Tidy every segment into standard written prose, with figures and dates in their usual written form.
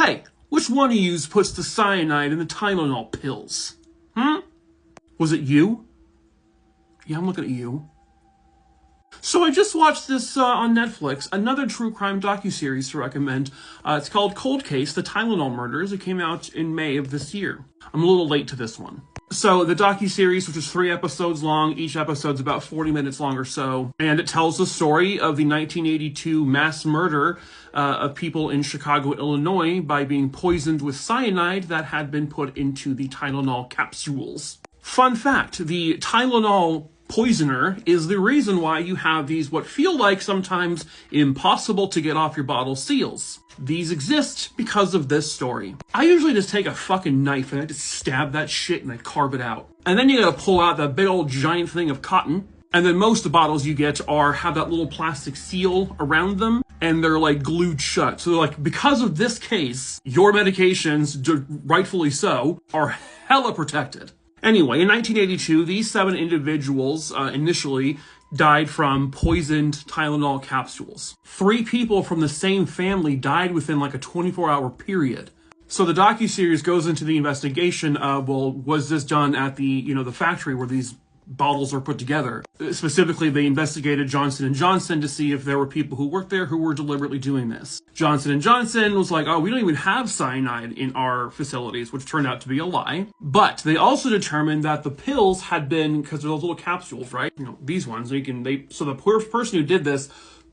Hey, which one of yous puts the cyanide in the Tylenol pills? Was it you? Yeah, I'm looking at you. So I just watched this on Netflix, another true crime docuseries to recommend. It's called Cold Case, The Tylenol Murders. It came out in May of this year. I'm a little late to this one. So the docuseries, which is 3 episodes long, each episode's about 40 minutes long or so, and it tells the story of the 1982 mass murder of people in Chicago, Illinois, by being poisoned with cyanide that had been put into the Tylenol capsules. Fun fact, the Tylenol poisoner is the reason why you have these what feel like sometimes impossible to get off your bottle seals. These exist because of this story. I usually just take a fucking knife and I just stab that shit and I carve it out. And then you gotta pull out that big old giant thing of cotton. And then most of the bottles you get have that little plastic seal around them and they're like glued shut. So like, because of this case, your medications, rightfully so, are hella protected. Anyway, in 1982, these 7 individuals initially died from poisoned Tylenol capsules. 3 people from the same family died within like a 24-hour period. So the docuseries goes into the investigation of, well, was this done at the factory where these bottles are put together? Specifically, they investigated Johnson & Johnson to see if there were people who worked there who were deliberately doing this. Johnson & Johnson was like, oh, we don't even have cyanide in our facilities, which turned out to be a lie. But they also determined that the pills had been, because they're those little capsules, right? These ones, so the person who did this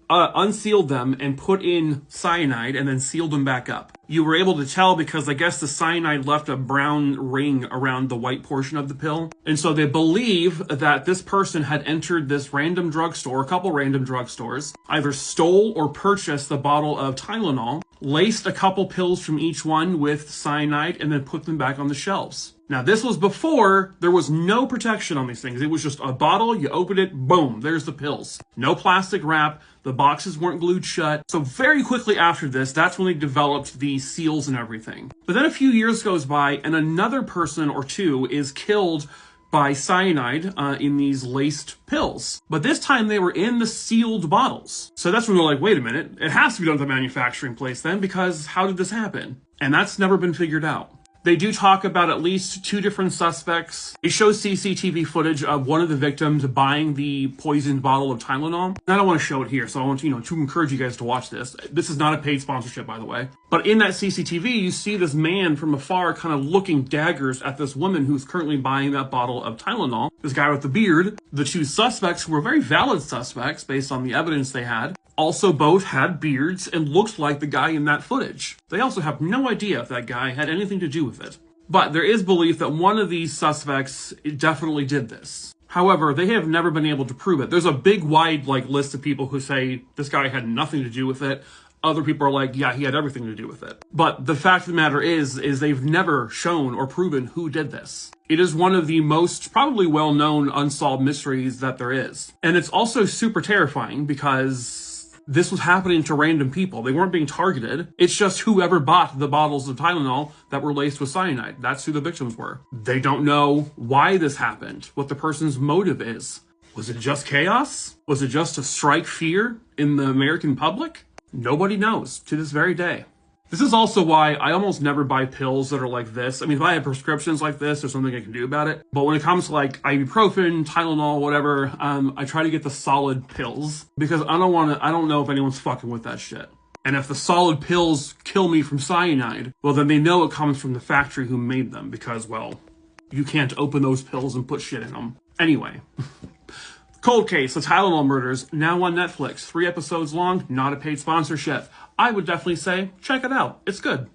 unsealed them and put in cyanide and then sealed them back up. You were able to tell because I guess the cyanide left a brown ring around the white portion of the pill. And so they believe that this person had entered this random drugstore, a couple random drugstores, either stole or purchased the bottle of Tylenol, laced a couple pills from each one with cyanide, and then put them back on the shelves. Now, this was before there was no protection on these things. It was just a bottle, you open it, boom, there's the pills. No plastic wrap, the boxes weren't glued shut. So very quickly after this, that's when they developed the seals and everything. But then a few years goes by and another person or two is killed by cyanide in these laced pills. But this time they were in the sealed bottles. So that's when they're like, wait a minute, it has to be done at the manufacturing place then, because how did this happen? And that's never been figured out. They do talk about at least 2 different suspects. It shows CCTV footage of one of the victims buying the poisoned bottle of Tylenol. I don't want to show it here, so I want to encourage you guys to watch this. This is not a paid sponsorship, by the way. But in that CCTV, you see this man from afar kind of looking daggers at this woman who's currently buying that bottle of Tylenol. This guy with the beard. The 2 suspects, who were very valid suspects based on the evidence they had, also both had beards and looked like the guy in that footage. They also have no idea if that guy had anything to do with it. But there is belief that one of these suspects definitely did this. However, they have never been able to prove it. There's a big, wide list of people who say this guy had nothing to do with it. Other people are like, yeah, he had everything to do with it. But the fact of the matter is they've never shown or proven who did this. It is one of the most probably well-known unsolved mysteries that there is. And it's also super terrifying because this was happening to random people. They weren't being targeted. It's just whoever bought the bottles of Tylenol that were laced with cyanide. That's who the victims were. They don't know why this happened, what the person's motive is. Was it just chaos? Was it just to strike fear in the American public? Nobody knows to this very day. This is also why I almost never buy pills that are like this. I mean, if I have prescriptions like this, there's something I can do about it. But when it comes to like ibuprofen, Tylenol, whatever, I try to get the solid pills because I don't know if anyone's fucking with that shit. And if the solid pills kill me from cyanide, well, then they know it comes from the factory who made them because, well, you can't open those pills and put shit in them. Anyway. Cold Case, The Tylenol Murders, now on Netflix. 3 episodes long, not a paid sponsorship. I would definitely say, check it out. It's good.